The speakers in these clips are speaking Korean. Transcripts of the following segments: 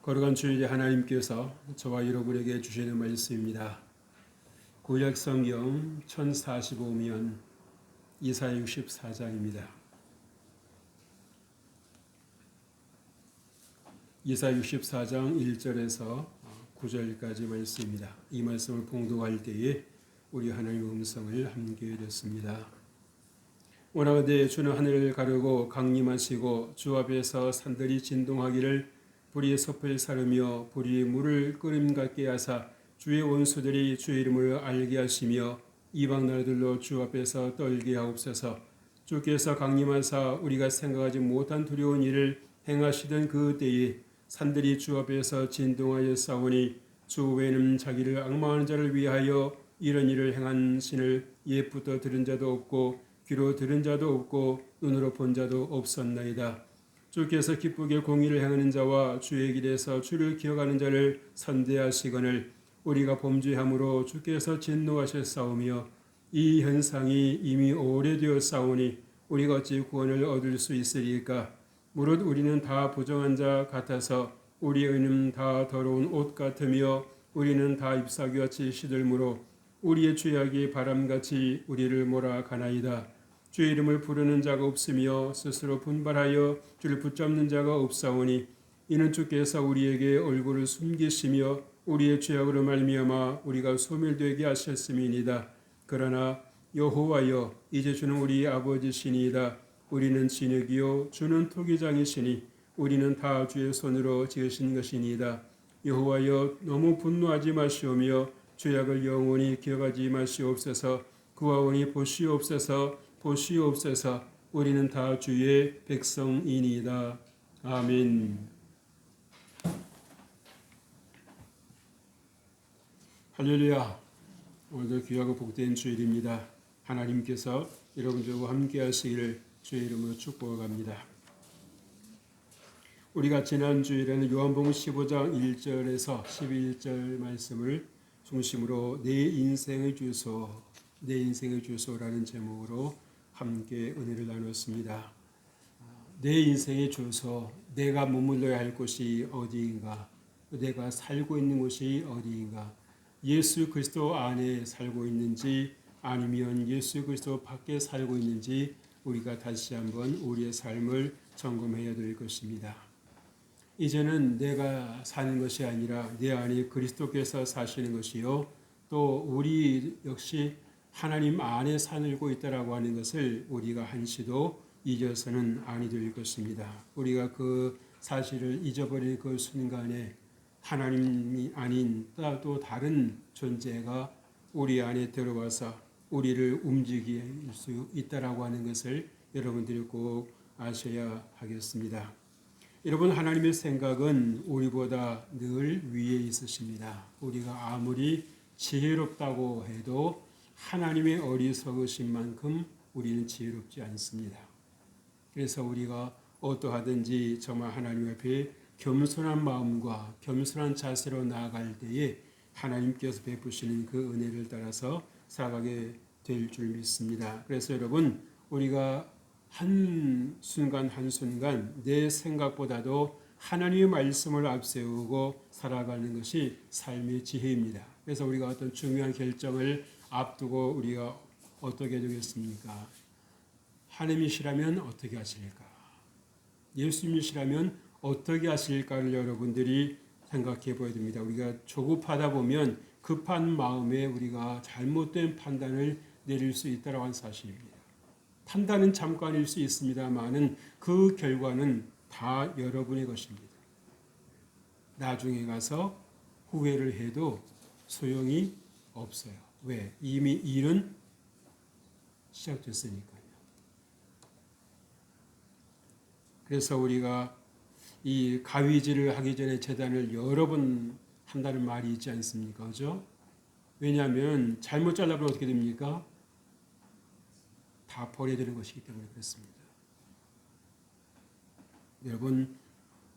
거룩한 주일에 하나님께서 저와 여러분에게 주시는 말씀입니다. 구약 성경 1045면 이사야 64장입니다. 이사야 64장 1절에서 9절까지 말씀입니다. 이 말씀을 봉독할 때에 우리 하나님의 음성을 함께 듣습니다. 원하건대 주는 하늘을 가르고 강림하시고 주 앞에서 산들이 진동하기를 불이 섭을 사르며 불이 물을 끓음 같게 하사 주의 원수들이 주의 이름을 알게 하시며 이방 나라들로 주 앞에서 떨게 하옵소서. 주께서 강림하사 우리가 생각하지 못한 두려운 일을 행하시던 그 때에 산들이 주 앞에서 진동하여 싸우니 주 외에는 자기를 앙망하는 자를 위하여 이런 일을 행한 신을 옛부터 들은 자도 없고 귀로 들은 자도 없고 눈으로 본 자도 없었나이다. 주께서 기쁘게 공의를 행하는 자와 주의 길에서 주를 기억하는 자를 선대하시거늘 우리가 범죄함으로 주께서 진노하셨사오며 이 현상이 이미 오래되었사오니 우리가 어찌 구원을 얻을 수 있으리까? 무릇 우리는 다 부정한 자 같아서 우리의 의는 다 더러운 옷 같으며 우리는 다 잎사귀같이 시들므로 우리의 죄악이 바람같이 우리를 몰아가나이다. 주의 이름을 부르는 자가 없으며 스스로 분발하여 주를 붙잡는 자가 없사오니 이는 주께서 우리에게 얼굴을 숨기시며 우리의 죄악으로 말미암아 우리가 소멸되게 하셨음이니이다. 그러나 여호와여 이제 주는 우리 아버지시니이다. 우리는 진흙이요 주는 토기장이시니 우리는 다 주의 손으로 지으신 것이니이다. 여호와여 너무 분노하지 마시오며 죄악을 영원히 기억하지 마시옵소서. 그와 원히 보시옵소서. 보시옵소서. 우리는 다 주의 백성이니이다. 아멘. 할렐루야. 오늘도 귀하고 복된 주일입니다. 하나님께서 여러분들과 함께 하시기를 주의 이름으로 축복합니다. 우리가 지난 주일에는 요한복음 15장 1절에서 11절 말씀을 중심으로 내 인생의 주소, 내 인생의 주소라는 제목으로 함께 은혜를 나눴습니다. 내 인생의 주소, 내가 머물러야 할 곳이 어디인가, 내가 살고 있는 곳이 어디인가, 예수 그리스도 안에 살고 있는지 아니면 예수 그리스도 밖에 살고 있는지 우리가 다시 한번 우리의 삶을 점검해야 될 것입니다. 이제는 내가 사는 것이 아니라 내 안에 그리스도께서 사시는 것이요 또 우리 역시 하나님 안에 살고 있다라고 하는 것을 우리가 한시도 잊어서는 아니 될 것입니다. 우리가 그 사실을 잊어버린 그 순간에 하나님이 아닌 또 다른 존재가 우리 안에 들어와서 우리를 움직일 수 있다라고 하는 것을 여러분들이 꼭 아셔야 하겠습니다. 여러분, 하나님의 생각은 우리보다 늘 위에 있으십니다. 우리가 아무리 지혜롭다고 해도 하나님의 어리석으신 만큼 우리는 지혜롭지 않습니다. 그래서 우리가 어떠하든지 정말 하나님 앞에 겸손한 마음과 겸손한 자세로 나아갈 때에 하나님께서 베푸시는 그 은혜를 따라서 살아가게 될 줄 믿습니다. 그래서 여러분, 우리가 한순간 한순간 내 생각보다도 하나님의 말씀을 앞세우고 살아가는 것이 삶의 지혜입니다. 그래서 우리가 어떤 중요한 결정을 앞두고 우리가 어떻게 되겠습니까? 하나님이시라면 어떻게 하실까? 예수님이시라면 어떻게 하실까를 여러분들이 생각해 보아야 됩니다. 우리가 조급하다 보면 급한 마음에 우리가 잘못된 판단을 내릴 수 있다고 하는 사실입니다. 판단은 잠깐일 수 있습니다만은 그 결과는 다 여러분의 것입니다. 나중에 가서 후회를 해도 소용이 없어요. 왜? 이미 일은 시작됐으니까요. 그래서 우리가 이 가위질을 하기 전에 재단을 여러 번 한다는 말이 있지 않습니까? 그죠? 왜냐하면 잘못 잘라보면 어떻게 됩니까? 다 버려야 되는 것이기 때문에 그렇습니다. 여러분,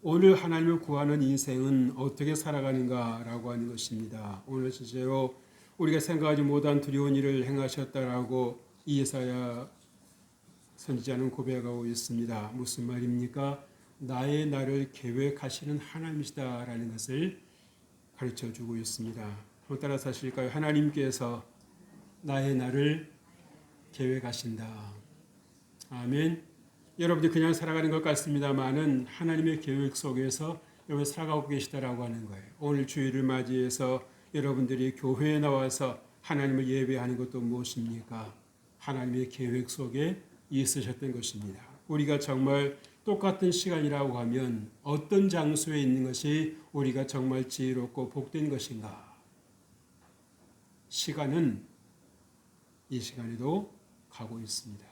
오늘 하나님을 구하는 인생은 어떻게 살아가는가라고 하는 것입니다. 오늘 실제로 우리가 생각하지 못한 두려운 일을 행하셨다라고 이사야 선지자는 고백하고 있습니다. 무슨 말입니까? 나의 날을 계획하시는 하나님이시다라는 것을 가르쳐주고 있습니다. 한번 따라서 하실까요? 하나님께서 나의 날을 계획하신다. 아멘. 여러분들 그냥 살아가는 것 같습니다만은 하나님의 계획 속에서 여러분 살아가고 계시다라고 하는 거예요. 오늘 주일을 맞이해서 여러분들이 교회에 나와서 하나님을 예배하는 것도 무엇입니까? 하나님의 계획 속에 있으셨던 것입니다. 우리가 정말 똑같은 시간이라고 하면 어떤 장소에 있는 것이 우리가 정말 지혜롭고 복된 것인가? 시간은 이 시간에도 가고 있습니다.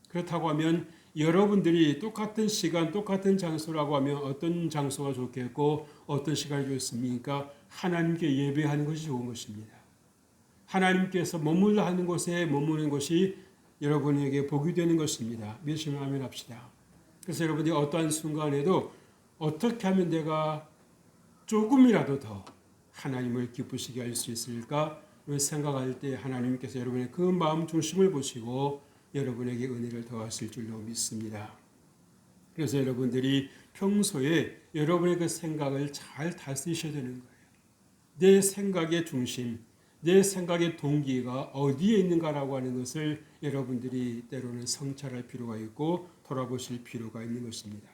그렇다고 하면 여러분들이 똑같은 시간, 똑같은 장소라고 하면 어떤 장소가 좋겠고 어떤 시간이 좋습니까? 하나님께 예배하는 것이 좋은 것입니다. 하나님께서 머물러 하는 곳에 머무는 것이 여러분에게 복이 되는 것입니다. 믿으시면 아멘 합시다. 그래서 여러분이 어떠한 순간에도 어떻게 하면 내가 조금이라도 더 하나님을 기쁘시게 할 수 있을까 생각할 때 하나님께서 여러분의 그 마음 중심을 보시고 여러분에게 은혜를 더하실 줄로 믿습니다. 그래서 여러분들이 평소에 여러분의 그 생각을 잘 다스리셔야 되는 거예요. 내 생각의 중심, 내 생각의 동기가 어디에 있는가라고 하는 것을 여러분들이 때로는 성찰할 필요가 있고 돌아보실 필요가 있는 것입니다.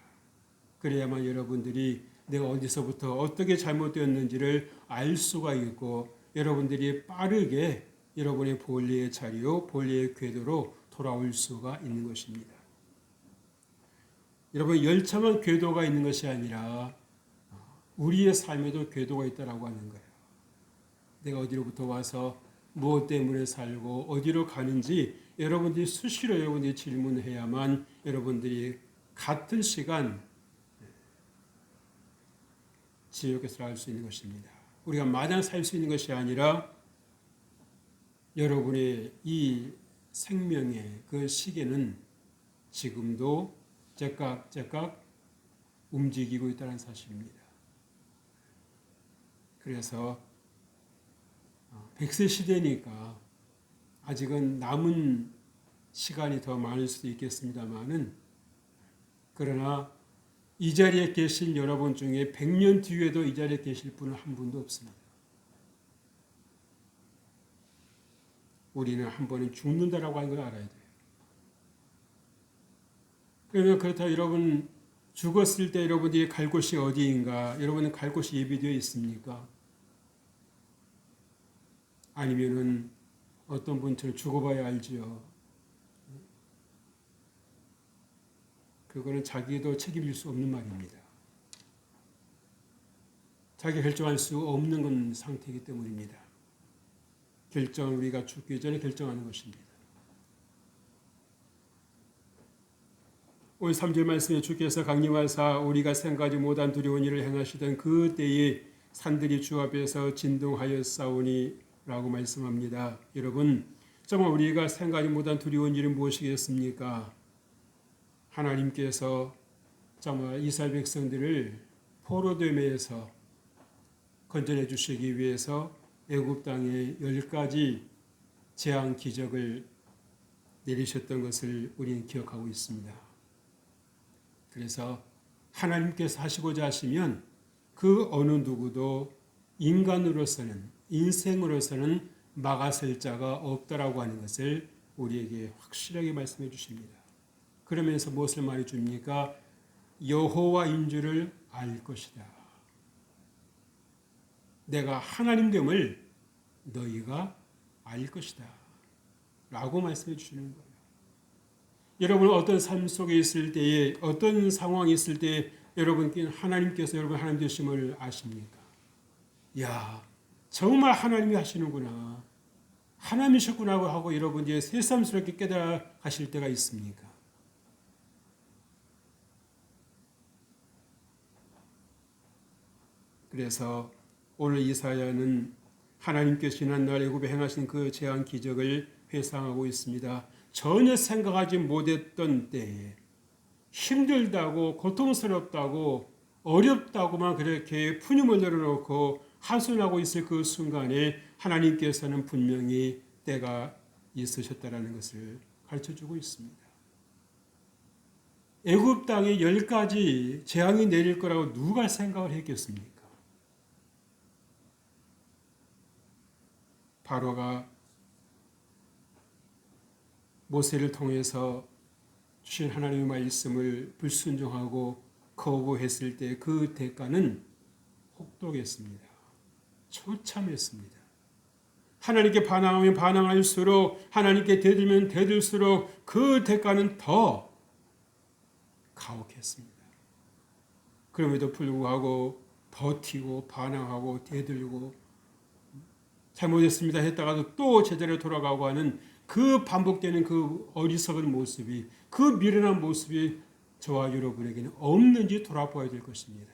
그래야만 여러분들이 내가 어디서부터 어떻게 잘못되었는지를 알 수가 있고 여러분들이 빠르게 여러분의 본래의 자리요, 본래의 궤도로 돌아올 수가 있는 것입니다. 여러분, 열참한 궤도가 있는 것이 아니라 우리의 삶에도 궤도가 있다라고 하는 거예요. 내가 어디로부터 와서 무엇 때문에 살고 어디로 가는지 여러분들이 수시로 여러분들이 질문해야만 여러분들이 같은 시간 지옥에 살아갈 수 있는 것입니다. 우리가 마냥 살 수 있는 것이 아니라 여러분의 이 생명의 그 시계는 지금도 제깍제깍 움직이고 있다는 사실입니다. 그래서 100세 시대니까 아직은 남은 시간이 더 많을 수도 있겠습니다만은 그러나 이 자리에 계신 여러분 중에 100년 뒤에도 이 자리에 계실 분은 한 분도 없습니다. 우리는 한 번은 죽는다라고 하는 걸 알아야 돼요. 그러면 그렇다고 여러분 죽었을 때 여러분들이 갈 곳이 어디인가? 여러분은 갈 곳이 예비되어 있습니까? 아니면은 어떤 분처럼 죽어봐야 알지요. 그거는 자기도 책임질 수 없는 말입니다. 자기 결정할 수 없는 건 상태이기 때문입니다. 결정을 우리가 죽기 전에 결정하는 것입니다. 오늘 3절 말씀에 주께서 강림하사 우리가 생각하지 못한 두려운 일을 행하시던 그 때에 산들이 주 앞에서 진동하였사오니 라고 말씀합니다. 여러분, 정말 우리가 생각하지 못한 두려운 일은 무엇이겠습니까? 하나님께서 정말 이스라엘 백성들을 포로됨에서 건져내 주시기 위해서 애굽 땅에 10가지 재앙 기적을 내리셨던 것을 우리는 기억하고 있습니다. 그래서 하나님께서 하시고자 하시면 그 어느 누구도 인간으로서는 인생으로서는 막아설 자가 없다라고 하는 것을 우리에게 확실하게 말씀해 주십니다. 그러면서 무엇을 말해 줍니까? 여호와인 줄을 알 것이다. 내가 하나님됨을 너희가 알 것이다. 라고 말씀해 주시는 거예요. 여러분 어떤 삶 속에 있을 때에 어떤 상황이 있을 때 여러분께 하나님께서 여러분 하나님 되심을 아십니까? 야, 정말 하나님이 하시는구나. 하나님이셨구나 하고 여러분이 새삼스럽게 깨달아 가실 때가 있습니까? 그래서 오늘 이사야는 하나님께서 지난날 애굽에 행하신 그 재앙 기적을 회상하고 있습니다. 전혀 생각하지 못했던 때에 힘들다고 고통스럽다고 어렵다고만 그렇게 푸념을 내려놓고 하소연하고 있을 그 순간에 하나님께서는 분명히 때가 있으셨다라는 것을 가르쳐주고 있습니다. 애굽 땅에 10가지 재앙이 내릴 거라고 누가 생각을 했겠습니까? 바로가 모세를 통해서 주신 하나님의 말씀을 불순종하고 거부했을 때 그 대가는 혹독했습니다. 처참했습니다. 하나님께 반항하면 반항할수록, 하나님께 대들면 대들수록 그 대가는 더 가혹했습니다. 그럼에도 불구하고 버티고 반항하고 대들고 잘못했습니다 했다가도 또 제자리로 돌아가고 하는 그 반복되는 그 어리석은 모습이, 그 미련한 모습이 저와 여러분에게는 없는지 돌아보아야 될 것입니다.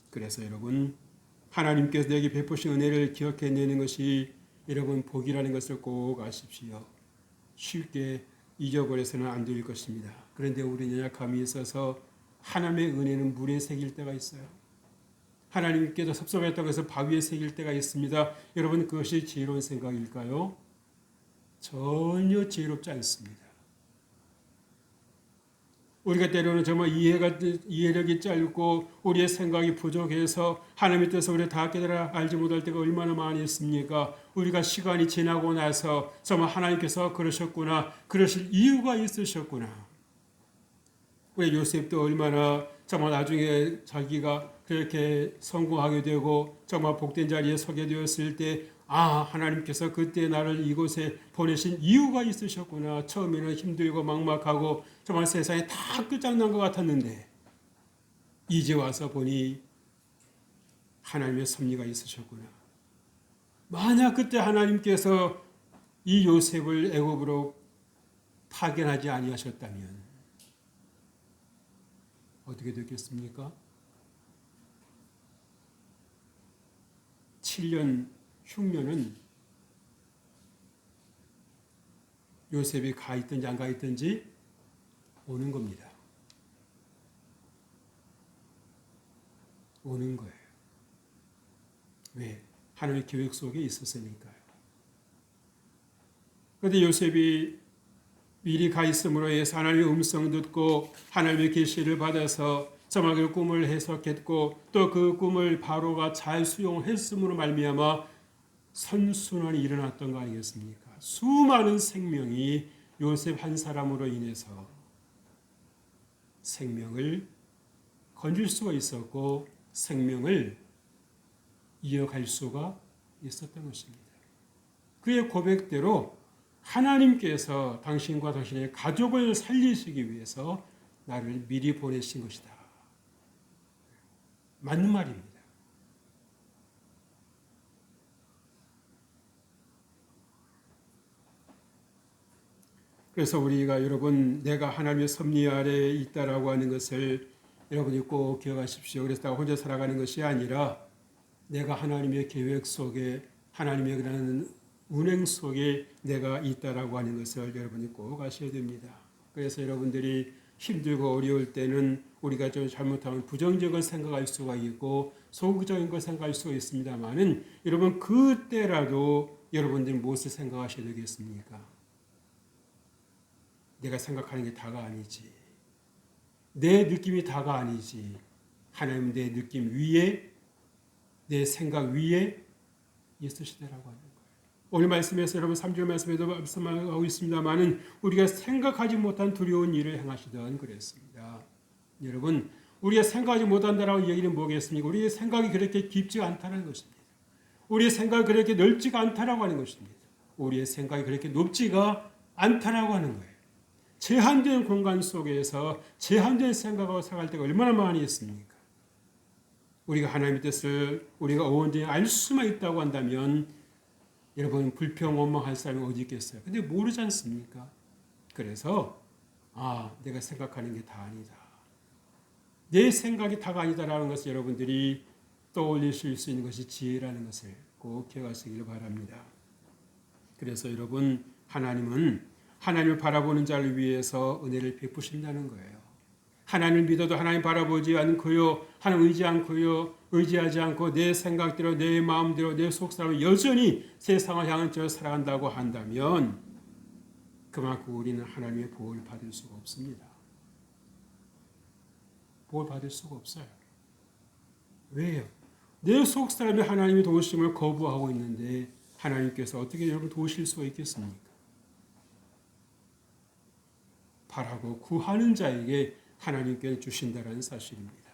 그래서 여러분, 하나님께서 내게 베푸신 은혜를 기억해내는 것이 여러분 복이라는 것을 꼭 아십시오. 쉽게 잊어버려서는 안 될 것입니다. 그런데 우리는 연약함이 있어서 하나님의 은혜는 물에 새길 때가 있어요. 하나님께서 섭섭했던 것을 바위에 새길 때가 있습니다. 여러분, 그것이 지혜로운 생각일까요? 전혀 지혜롭지 않습니다. 우리가 때로는 정말 이해력이 짧고 우리의 생각이 부족해서 하나님의 뜻을 우리가 다 깨달아 알지 못할 때가 얼마나 많이 있습니까? 우리가 시간이 지나고 나서 정말 하나님께서 그러셨구나, 그러실 이유가 있으셨구나. 우리 요셉도 얼마나 정말 나중에 자기가 그렇게 성공하게 되고 정말 복된 자리에 서게 되었을 때, 아, 하나님께서 그때 나를 이곳에 보내신 이유가 있으셨구나. 처음에는 힘들고 막막하고 정말 세상에 다 끝장난 것 같았는데 이제 와서 보니 하나님의 섭리가 있으셨구나. 만약 그때 하나님께서 이 요셉을 애굽으로 파견하지 아니하셨다면 어떻게 됐겠습니까? 7년 흉년은 요셉이 가 있든지 안 가 있든지 오는 겁니다. 오는 거예요. 왜? 하나님의 계획 속에 있었으니까요. 그런데 요셉이 미리 가 있음으로 해서 하나님의 음성 듣고 하나님의 계시를 받아서 정말 그 꿈을 해석했고 또 그 꿈을 바로가 잘 수용했음으로 말미암아 선순환이 일어났던 거 아니겠습니까? 수많은 생명이 요셉 한 사람으로 인해서 생명을 건질 수가 있었고 생명을 이어갈 수가 있었던 것입니다. 그의 고백대로 하나님께서 당신과 당신의 가족을 살리시기 위해서 나를 미리 보내신 것이다. 맞는 말입니다. 그래서 우리가 여러분 내가 하나님의 섭리 아래에 있다라고 하는 것을 여러분이 꼭 기억하십시오. 그래서 내가 혼자 살아가는 것이 아니라 내가 하나님의 계획 속에 하나님의 그런 운행 속에 내가 있다라고 하는 것을 여러분이 꼭 아셔야 됩니다. 그래서 여러분들이 힘들고 어려울 때는 우리가 좀 잘못하면 부정적인 생각할 수가 있고 소극적인 걸 생각할 수가 있습니다만은 여러분 그때라도 여러분들이 무엇을 생각하셔야 되겠습니까? 내가 생각하는 게 다가 아니지. 내 느낌이 다가 아니지. 하나님 내 느낌 위에 내 생각 위에 있으시다라고 하는 거예요. 오늘 말씀에서 여러분 3절 말씀에도 말씀하고 있습니다만은 우리가 생각하지 못한 두려운 일을 행하시던 그랬습니다. 여러분 우리가 생각하지 못한다라고 얘기는 뭐겠습니까? 우리의 생각이 그렇게 깊지가 않다는 것입니다. 우리의 생각이 그렇게 넓지가 않다라고 하는 것입니다. 우리의 생각이 그렇게 높지가 않다라고 하는 거예요. 제한된 공간 속에서 제한된 생각하고 살아갈 때가 얼마나 많이 있습니까? 우리가 하나님의 뜻을 우리가 온전히 알 수만 있다고 한다면 여러분 불평원망할 사람이 어디 있겠어요? 근데 모르지 않습니까? 그래서 내가 생각하는 게 다 아니다. 내 생각이 다가 아니다라는 것을 여러분들이 떠올리실 수 있는 것이 지혜라는 것을 꼭 기억하시길 바랍니다. 그래서 여러분 하나님은 하나님을 바라보는 자를 위해서 은혜를 베푸신다는 거예요. 하나님을 믿어도 하나님 바라보지 않고요. 하나님 의지하지 않고 내 생각대로 내 마음대로 내 속사람을 여전히 세상을 향한 채로 살아간다고 한다면 그만큼 우리는 하나님의 보호를 받을 수가 없습니다. 보호를 받을 수가 없어요. 왜요? 내 속 사람이 하나님의 도우심을 거부하고 있는데 하나님께서 어떻게 여러분 도우실 수가 있겠습니까? 바라고 구하는 자에게 하나님께 주신다는 사실입니다.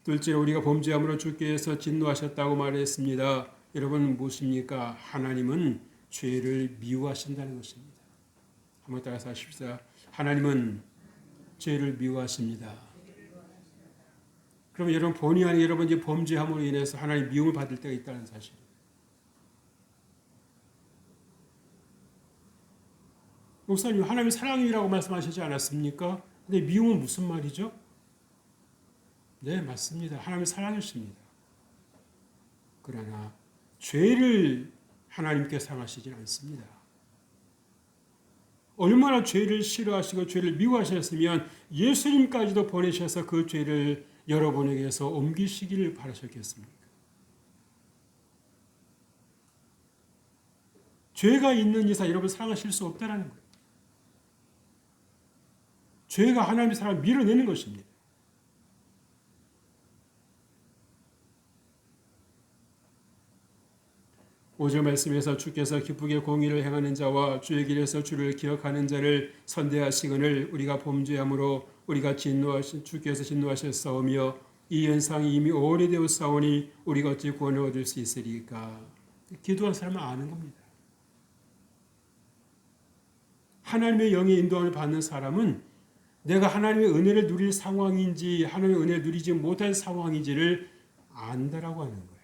둘째로 우리가 범죄함으로 주께서 진노하셨다고 말했습니다. 여러분 무엇입니까? 하나님은 죄를 미워하신다는 것입니다. 한번 따라서 하십시오. 하나님은 죄를 미워하십니다. 그러면 여러분 본의 아니게 여러분 이제 범죄함으로 인해서 하나님 미움을 받을 때가 있다는 사실. 목사님 하나님이 사랑이라고 말씀하시지 않았습니까? 근데 미움은 무슨 말이죠? 네, 맞습니다. 하나님이 사랑이십니다. 그러나 죄를 하나님께 사랑하시지 않습니다. 얼마나 죄를 싫어하시고 죄를 미워하셨으면 예수님까지도 보내셔서 그 죄를 여러분에게서 옮기시기를 바라셨겠습니까? 죄가 있는 이상 여러분 사랑하실 수 없다는 거예요. 죄가 하나님의 사랑을 밀어내는 것입니다. 오절 말씀에서 주께서 기쁘게 공의를 행하는 자와 주의 길에서 주를 기억하는 자를 선대하시거늘 우리가 범죄함으로 우리가 주께서 진노하셨사오며 이 현상이 이미 오래되었사오니 우리가 어찌 구원을 얻을 수 있으리까. 기도한 사람은 아는 겁니다. 하나님의 영의 인도함을 받는 사람은 내가 하나님의 은혜를 누릴 상황인지 하나님의 은혜를 누리지 못할 상황인지를 안다라고 하는 거예요.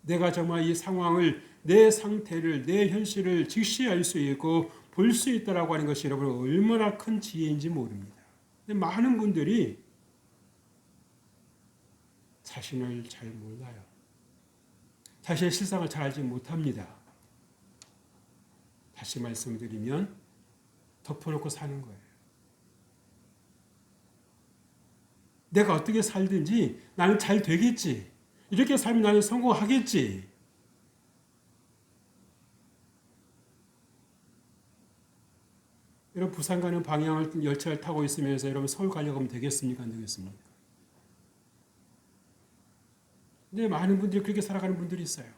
내가 정말 이 상황을 내 상태를 내 현실을 즉시 알 수 있고 볼 수 있다라고 하는 것이 여러분 얼마나 큰 지혜인지 모릅니다. 근데 많은 분들이 자신을 잘 몰라요. 자신의 실상을 잘 알지 못합니다. 다시 말씀드리면 덮어놓고 사는 거예요. 내가 어떻게 살든지 나는 잘 되겠지. 이렇게 살면 나는 성공하겠지. 여러분 부산 가는 방향을 열차를 타고 있으면서 여러분 서울 가려고 하면 되겠습니까? 안 되겠습니까? 근데 많은 분들이 그렇게 살아가는 분들이 있어요.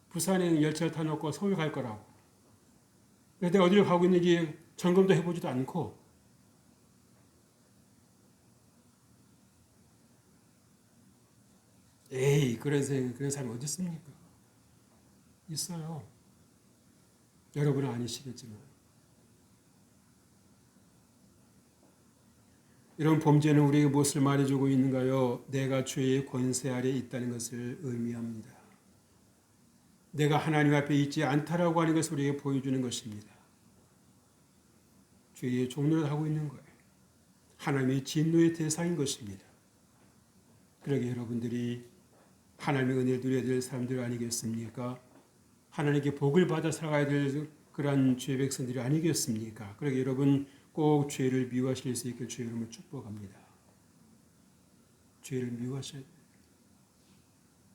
부산에 열차를 타놓고 서울 갈 거라고. 내가 어디를 가고 있는지 점검도 해보지도 않고 에이 그런 사람이 어디 있습니까? 있어요. 여러분은 아니시겠지만. 이런 범죄는 우리에게 무엇을 말해주고 있는가요? 내가 죄의 권세 아래 있다는 것을 의미합니다. 내가 하나님 앞에 있지 않다라고 하는 것을 우리에게 보여주는 것입니다. 죄의 종로를 하고 있는 거예요. 하나님의 진노의 대상인 것입니다. 그러게 여러분들이 하나님의 은혜를 누려야 될 사람들 아니겠습니까? 하나님께 복을 받아 살아가야 될 그러한 죄 백성들이 아니겠습니까? 그러게 여러분 꼭 죄를 미워하실 수 있게 주의 이름으로 축복합니다. 죄를 미워하셔야 돼요.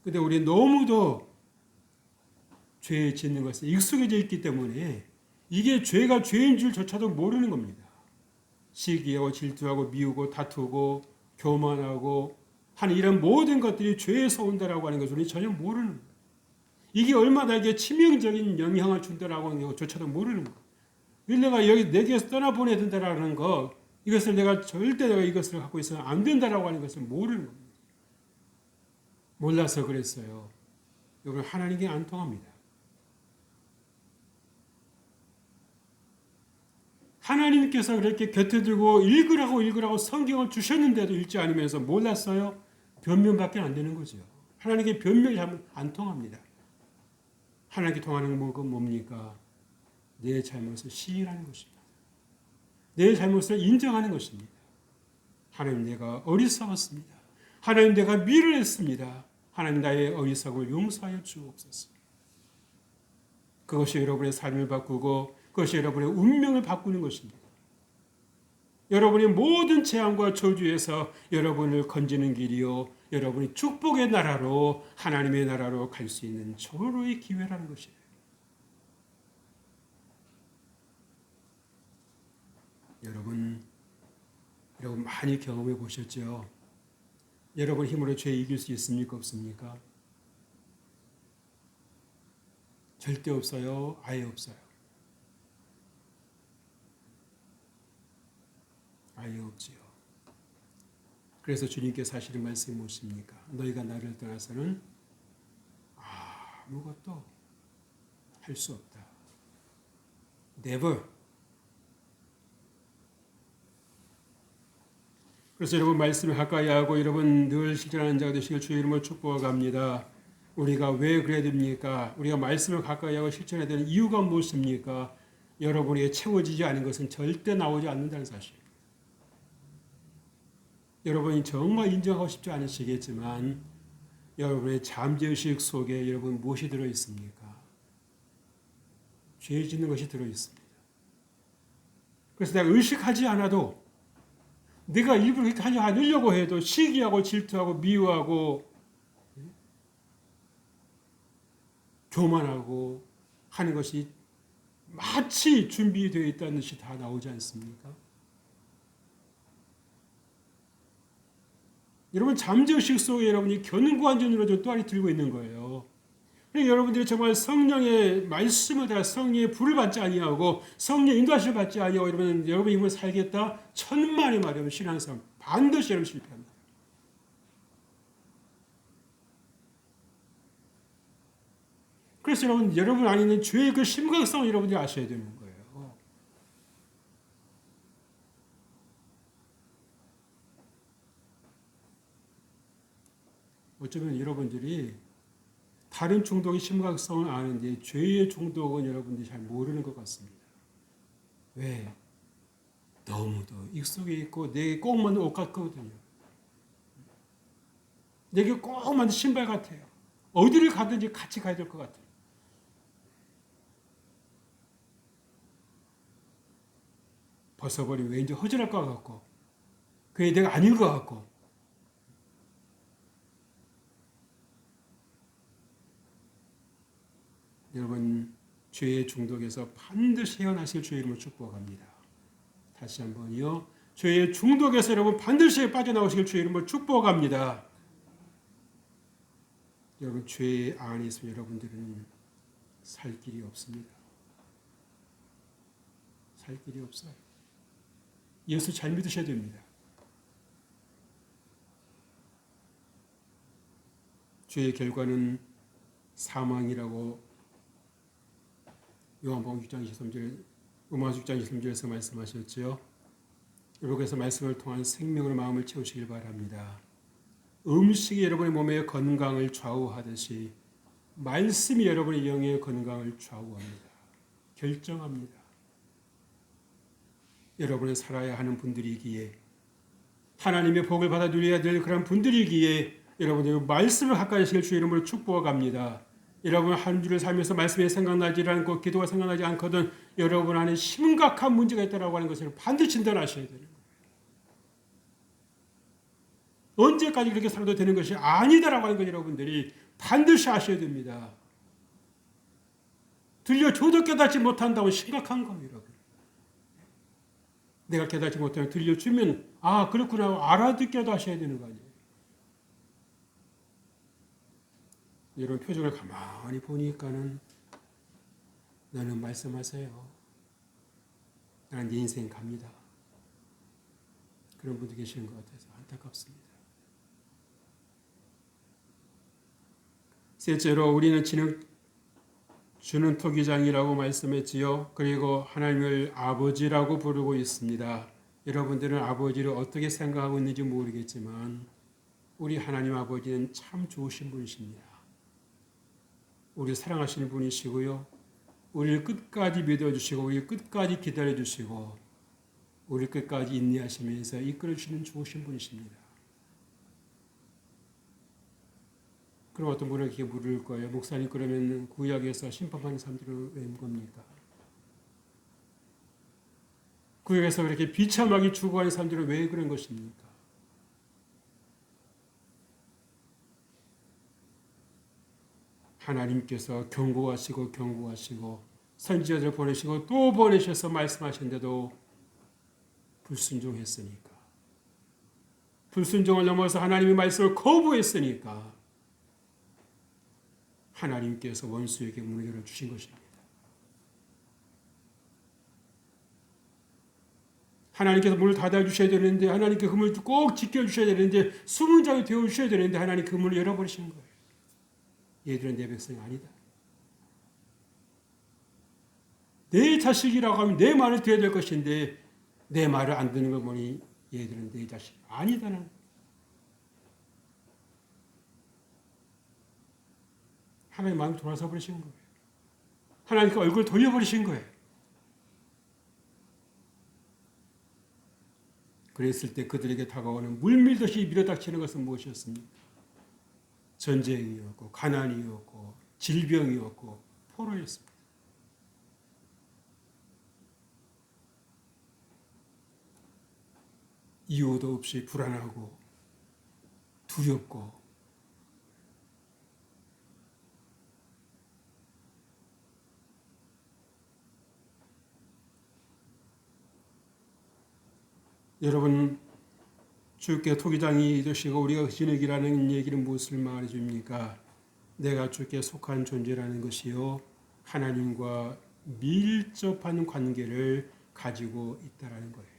근데 우리 너무도 죄에 짓는 것에 익숙해져 있기 때문에 이게 죄가 죄인 줄조차도 모르는 겁니다. 시기하고 질투하고 미우고 다투고 교만하고 하는 이런 모든 것들이 죄에서 온다라고 하는 것을 우리 전혀 모르는 거예요. 이게 얼마나 이게 치명적인 영향을 준다라고 하는 것조차도 모르는 거예요. 내가 여기 내게서 떠나보내야 된다라는 거, 이것을 내가 절대 내가 이것을 갖고 있어는 안 된다라고 하는 것을 모르는 겁니다. 몰라서 그랬어요. 여러분 하나님께 안 통합니다. 하나님께서 그렇게 곁에 들고 읽으라고 성경을 주셨는데도 읽지 않으면서 몰랐어요? 변명밖에 안 되는 거죠. 하나님께 변명이 안 통합니다. 하나님께 통하는 건 뭡니까? 내 잘못을 시인하는 것입니다. 내 잘못을 인정하는 것입니다. 하나님 내가 어리석었습니다. 하나님 내가 미련했습니다. 하나님 나의 어리석음을 용서하여 주옵소서. 그것이 여러분의 삶을 바꾸고 그것이 여러분의 운명을 바꾸는 것입니다. 여러분의 모든 재앙과 저주에서 여러분을 건지는 길이요 여러분이 축복의 나라로 하나님의 나라로 갈 수 있는 절호의 기회라는 것이에요. 여러분 많이 경험해 보셨죠? 여러분 힘으로 죄 이길 수 있습니까? 없습니까? 절대 없어요. 아예 없어요. 아예 없지요. 그래서 주님께서 하시는 말씀이 무엇입니까? 너희가 나를 떠나서는 아무것도 할 수 없다. Never. 그래서 여러분 말씀을 가까이 하고 여러분 늘 실천하는 자가 되시길 주의 이름으로 축복합니다. 우리가 왜 그래야 됩니까? 우리가 말씀을 가까이 하고 실천해야 되는 이유가 무엇입니까? 여러분에게 채워지지 않은 것은 절대 나오지 않는다는 사실. 여러분이 정말 인정하고 싶지 않으시겠지만 여러분의 잠재의식 속에 여러분 무엇이 들어있습니까? 죄 짓는 것이 들어있습니다. 그래서 내가 의식하지 않아도 내가 일부러 그렇게 하지 않으려고 해도 시기하고 질투하고 미워하고 교만하고 하는 것이 마치 준비되어 있다는 듯이 다 나오지 않습니까? 여러분 잠재의식 속에 여러분이 견고한전으로 또한이 들고 있는 거예요. 그러니까 여러분들이 정말 성령의 말씀을 따라 성령의 불을 받지 아니하고 성령의 인도하심을 받지 아니하고 여러분의 힘을 살겠다 천만의 말이면 신앙생활 반드시 여러분 실패합니다. 그래서 여러분 안에 있는 죄의 그 심각성을 여러분들이 아셔야 되는 거예요. 어쩌면 여러분들이 다른 중독의 심각성을 아는데 죄의 중독은 여러분들이 잘 모르는 것 같습니다. 왜? 너무도 익숙해 있고 내게 꼭 맞는 옷 같거든요. 내게 꼭 맞는 신발 같아요. 어디를 가든지 같이 가야 될 것 같아요. 벗어버리면 왠지 허전할 것 같고 그게 내가 아닌 것 같고 여러분 죄의 중독에서 반드시 헤어나실 주의 이름으로 축복합니다. 다시 한번요. 죄의 중독에서 여러분 반드시 빠져나오시길 주의 이름으로 축복합니다. 여러분 죄 안에 있으면 여러분들은 살 길이 없습니다. 살 길이 없어요. 예수 잘 믿으셔야 됩니다. 죄의 결과는 사망이라고 요한복음 6장 23절, 로마서 6장 23절에서 말씀하셨지요. 여러분께서 말씀을 통한 생명으로 마음을 채우시길 바랍니다. 음식이 여러분의 몸의 건강을 좌우하듯이 말씀이 여러분의 영의 건강을 좌우합니다. 결정합니다. 여러분은 살아야 하는 분들이기에 하나님의 복을 받아 누려야 될 그런 분들이기에 여러분의 말씀을 가까이 하시길 주의 이름으로 축복합니다. 여러분 한 주를 살면서 말씀이 생각나지 않고 기도가 생각나지 않거든 여러분 안에 심각한 문제가 있다고 하는 것을 반드시 진단하셔야 되는 거예요. 언제까지 그렇게 살아도 되는 것이 아니다라고 하는 것 여러분들이 반드시 아셔야 됩니다. 들려줘도 깨닫지 못한다고 심각한 거예요. 여러분. 내가 깨닫지 못하면 들려주면 그렇구나 알아듣게도 하셔야 되는 거 아니에요. 이런 표정을 가만히 보니까는 너는 말씀하세요. 나는 네 인생 갑니다. 그런 분도 계시는 것 같아서 안타깝습니다. 셋째로 우리는 주는 토기장이라고 말씀했지요. 그리고 하나님을 아버지라고 부르고 있습니다. 여러분들은 아버지를 어떻게 생각하고 있는지 모르겠지만 우리 하나님 아버지는 참 좋으신 분이십니다. 우리 사랑하시는 분이시고요. 우리를 끝까지 믿어주시고 우리를 끝까지 기다려주시고 우리를 끝까지 인내하시면서 이끌어주시는 좋으신 분이십니다. 그럼 어떤 분은 이렇게 물을 거예요. 목사님 그러면 구약에서 심판하는 사람들은 왜 겁니까? 구약에서 그렇게 비참하게 죽어가는 사람들은 왜 그런 것입니까? 하나님께서 경고하시고 선지자들 보내시고 또 보내셔서 말씀하신데도 불순종했으니까. 불순종을 넘어서 하나님의 말씀을 거부했으니까 하나님께서 원수에게 문을 열어주신 것입니다. 하나님께서 문을 닫아주셔야 되는데, 하나님께 그 문을 꼭 지켜주셔야 되는데, 수문장이 되어주셔야 되는데 하나님 그 문을 열어버리신 거예요. 얘들은 내 백성이 아니다. 내 자식이라고 하면 내 말을 들어야 될 것인데 내 말을 안 듣는 걸 보니 얘들은 내 자식 아니다는. 하나님 마음이 돌아서 버리신 거예요. 하나님께 얼굴 돌려버리신 거예요. 그랬을 때 그들에게 다가오는 물밀듯이 밀어닥치는 것은 무엇이었습니까? 전쟁이었고 가난이었고 질병이었고 포로였습니다. 이유도 없이 불안하고 두렵고 여러분 주께 토기장이 되시고 우리가 진흙이라는 얘기는 무엇을 말해줍니까? 내가 주께 속한 존재라는 것이요 하나님과 밀접한 관계를 가지고 있다라는 거예요.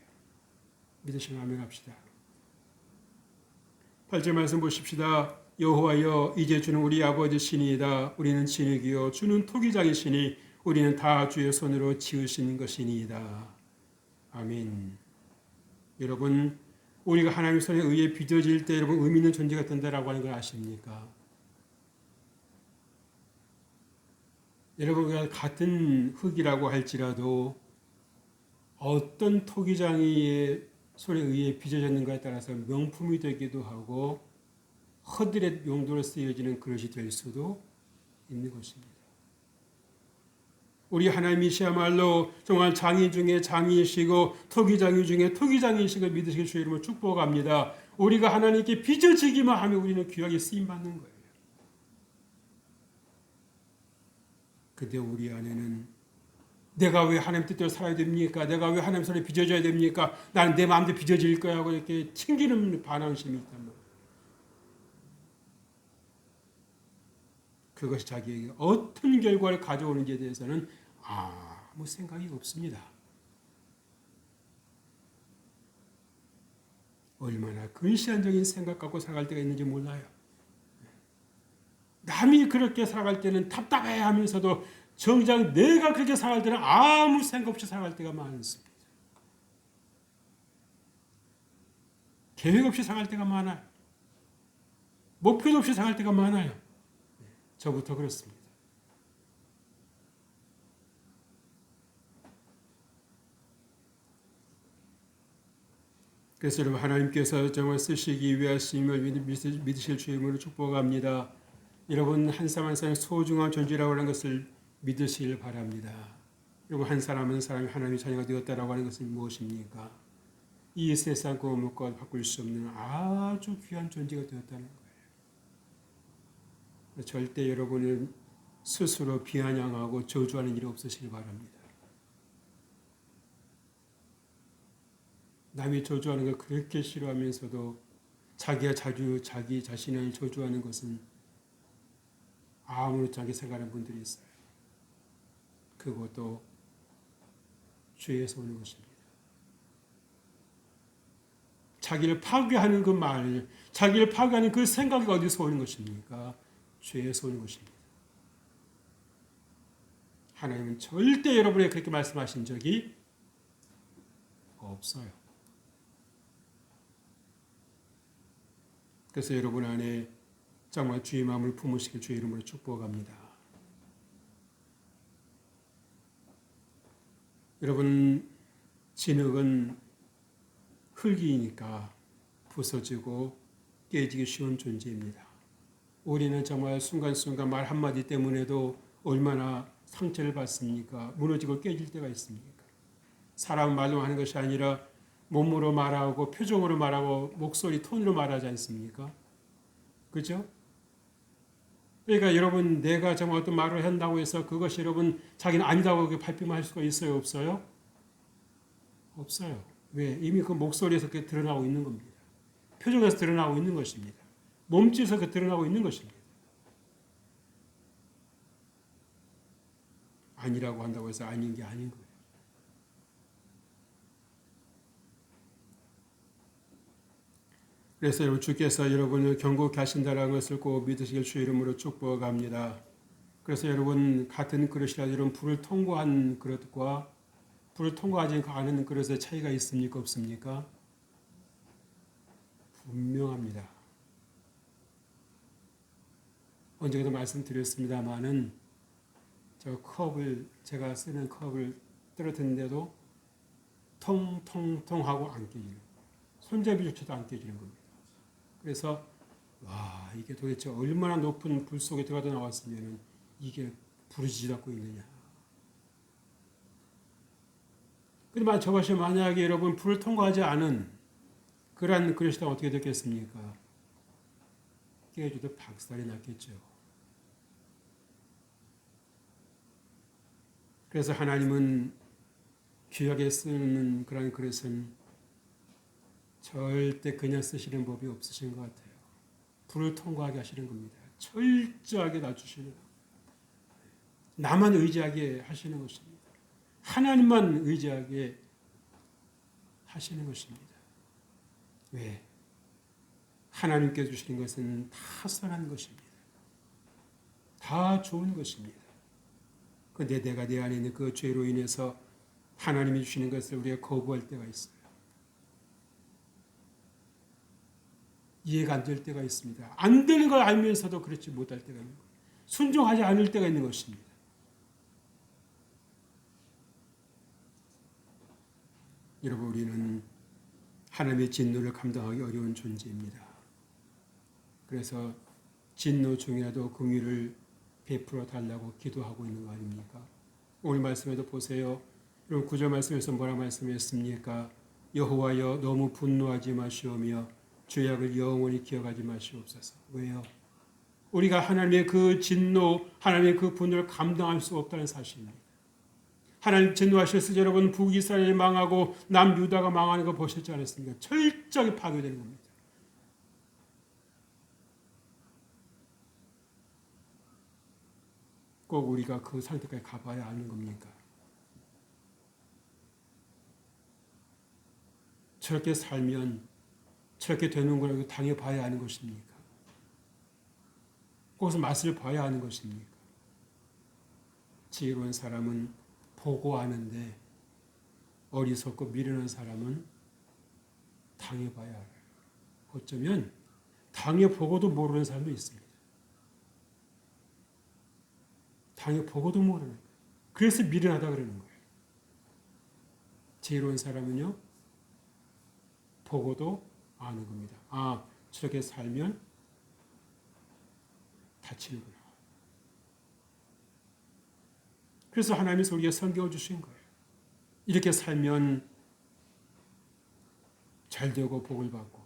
믿으시면 아멘 합시다. 8절 말씀 보십시다. 여호와여 이제 주는 우리 아버지 신이이다. 우리는 진흙이요 주는 토기장이시니 우리는 다 주의 손으로 지으신 것이니이다. 아멘. 여러분 우리가 하나님의 손에 의해 빚어질 때 여러분 의미 있는 존재가 된다라고 하는 걸 아십니까? 여러분과 같은 흙이라고 할지라도 어떤 토기장이의 손에 의해 빚어졌는가에 따라서 명품이 되기도 하고 허들의 용도로 쓰여지는 그릇이 될 수도 있는 것입니다. 우리 하나님이시야말로 정말 장인 중에 장이시고 토기장이 중에 토기장이시고 믿으시길 주의 이름으로 축복합니다. 우리가 하나님께 빚어지기만 하면 우리는 귀하게 쓰임받는 거예요. 근데 우리 안에는 내가 왜 하나님 뜻대로 살아야 됩니까? 내가 왜 하나님 손에 빚어져야 됩니까? 나는 내 마음대로 빚어질 거야 하고 이렇게 튕기는 반항심이 있단 말이에요. 그것이 자기에게 어떤 결과를 가져오는지에 대해서는 아무 생각이 없습니다. 얼마나 근시안적인 생각 갖고 살아갈 때가 있는지 몰라요. 남이 그렇게 살아갈 때는 답답해 하면서도 정작 내가 그렇게 살아갈 때는 아무 생각 없이 살아갈 때가 많습니다. 계획 없이 살아갈 때가 많아요. 목표도 없이 살아갈 때가 많아요. 저부터 그렇습니다. 그래서 여러분 하나님께서 정말 쓰시기 위하심을 믿으실 주의 이름으로 축복합니다. 여러분 한 사람 한 사람의 소중한 존재라고 하는 것을 믿으시길 바랍니다. 여러분 한 사람 한 사람이 하나님의 자녀가 되었다라고 하는 것은 무엇입니까? 이 세상 그 무엇과 바꿀 수 없는 아주 귀한 존재가 되었다는 거예요. 절대 여러분은 스스로 비아냥하고 저주하는 일이 없으시길 바랍니다. 남이 저주하는 걸 그렇게 싫어하면서도 자기 자신을 저주하는 것은 아무렇지 않게 생각하는 분들이 있어요. 그것도 죄에서 오는 것입니다. 자기를 파괴하는 그 말, 자기를 파괴하는 그 생각이 어디서 오는 것입니까? 죄에서 오는 것입니다. 하나님은 절대 여러분에게 그렇게 말씀하신 적이 없어요. 그래서 여러분 안에 정말 주의 마음을 품으시길 주의 이름으로 축복합니다. 여러분 진흙은 흙이니까 부서지고 깨지기 쉬운 존재입니다. 우리는 정말 순간순간 말 한마디 때문에도 얼마나 상처를 받습니까? 무너지고 깨질 때가 있습니까? 사람 말로 하는 것이 아니라 몸으로 말하고 표정으로 말하고 목소리 톤으로 말하지 않습니까? 그죠? 그러니까 여러분 내가 정말 어떤 말을 한다고 해서 그것이 여러분 자기는 아니다고 발뺌할 수가 있어요? 없어요? 없어요. 왜? 이미 그 목소리에서 그게 드러나고 있는 겁니다. 표정에서 드러나고 있는 것입니다. 몸짓에서 그 드러나고 있는 것입니다. 아니라고 한다고 해서 아닌 게 아닌 거예요. 그래서 여러분 주께서 여러분을 경고케 하신다는 것을 꼭 믿으시길 주의 이름으로 축복합니다. 그래서 여러분 같은 그릇이라 여러분 불을 통과한 그릇과 불을 통과하지 않은 그릇의 차이가 있습니까? 없습니까? 분명합니다. 언제도 말씀드렸습니다마는 저 컵을 제가 쓰는 컵을 떨어뜨렸는데도 통통통 하고 안 깨지는 거예요. 손잡이조차도 안 깨지는 겁니다. 그래서 와 이게 도대체 얼마나 높은 불 속에 들어가다 나왔으면 이게 부르짖지 않고 있느냐. 그런데 저것이 만약에 여러분 불을 통과하지 않은 그러한 그릇이다 어떻게 됐겠습니까? 깨져도 박살이 났겠죠. 그래서 하나님은 귀하게 쓰는 그런 그릇은 절대 그냥 쓰시는 법이 없으신 것 같아요. 불을 통과하게 하시는 겁니다. 철저하게 낮추시는 나만 의지하게 하시는 것입니다. 하나님만 의지하게 하시는 것입니다. 왜? 하나님께 주시는 것은 다 선한 것입니다. 다 좋은 것입니다. 그런데 내가 내 안에 있는 그 죄로 인해서 하나님이 주시는 것을 우리가 거부할 때가 있어요. 이해가 안 될 때가 있습니다. 안 되는 걸 알면서도 그렇지 못할 때가 있는 거예요. 순종하지 않을 때가 있는 것입니다. 여러분 우리는 하나님의 진노를 감당하기 어려운 존재입니다. 그래서 진노 중이라도 긍휼을 베풀어 달라고 기도하고 있는 거 아닙니까? 오늘 말씀에도 보세요. 여러분 9절 말씀에서 뭐라 말씀했습니까? 여호와여 너무 분노하지 마시오며 죄악을 영원히 기억하지 마시옵소서. 왜요? 우리가 하나님의 그 진노, 하나님의 그 분노를 감당할 수 없다는 사실입니다. 하나님 진노하셨을 때 여러분 북이스라엘이 망하고 남유다가 망하는 거 보셨지 않았습니까? 철저하게 파괴되는 겁니다. 꼭 우리가 그 상태까지 가봐야 하는 겁니까? 저렇게 살면 저렇게 되는 거라고 당해봐야 하는 것입니까? 거기서 맛을 봐야 하는 것입니까? 지혜로운 사람은 보고 아는데 어리석고 미련한 사람은 당해봐야 알아요. 어쩌면 당해보고도 모르는 사람도 있습니다. 당해보고도 모르는 거예요. 그래서 미련하다 그러는 거예요. 지혜로운 사람은요, 보고도 아는 겁니다. 아, 저렇게 살면 다치는구나. 그래서 하나님이 우리에게 섬겨 주신 거예요. 이렇게 살면 잘 되고 복을 받고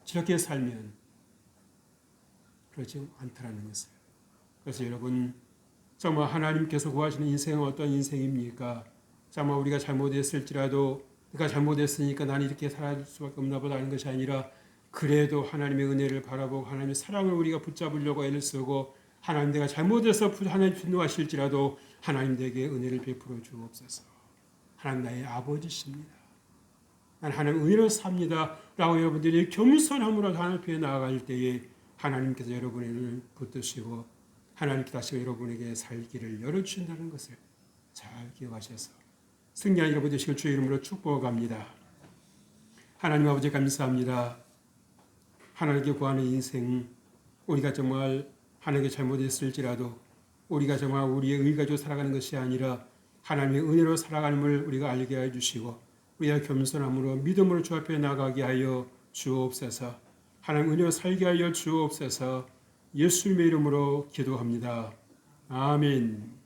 저렇게 살면 그렇지 않다라는 것을. 그래서 여러분 정말 하나님께서 구하시는 인생은 어떤 인생입니까? 정말 우리가 잘못했을지라도 내가 잘못했으니까 나는 이렇게 살아갈 수밖에 없나 보다 하는 것이 아니라 그래도 하나님의 은혜를 바라보고 하나님의 사랑을 우리가 붙잡으려고 애를 쓰고 하나님 내가 잘못해서 하나님 분노하실지라도 하나님 내게 은혜를 베풀어 주옵소서. 하나님 나의 아버지십니다. 난 하나님 은혜로 삽니다. 라고 여러분들이 겸손함으로 하나님 앞에 나아갈 때에 하나님께서 여러분을 붙드시고 하나님께 다시 여러분에게 살 길을 열어주신다는 것을 잘 기억하셔서 승리한 여러분 되시길 주의 이름으로 축복합니다. 하나님 아버지 감사합니다. 하나님께 구하는 인생 우리가 정말 하나님께 잘못했을지라도 우리가 정말 우리의 의가지고 살아가는 것이 아니라 하나님의 은혜로 살아가는을 우리가 알게 해주시고 우리가 겸손함으로 믿음으로 주 앞에 나가게 하여 주옵소서. 하나님 은혜로 살게 하여 주옵소서. 예수님의 이름으로 기도합니다. 아멘.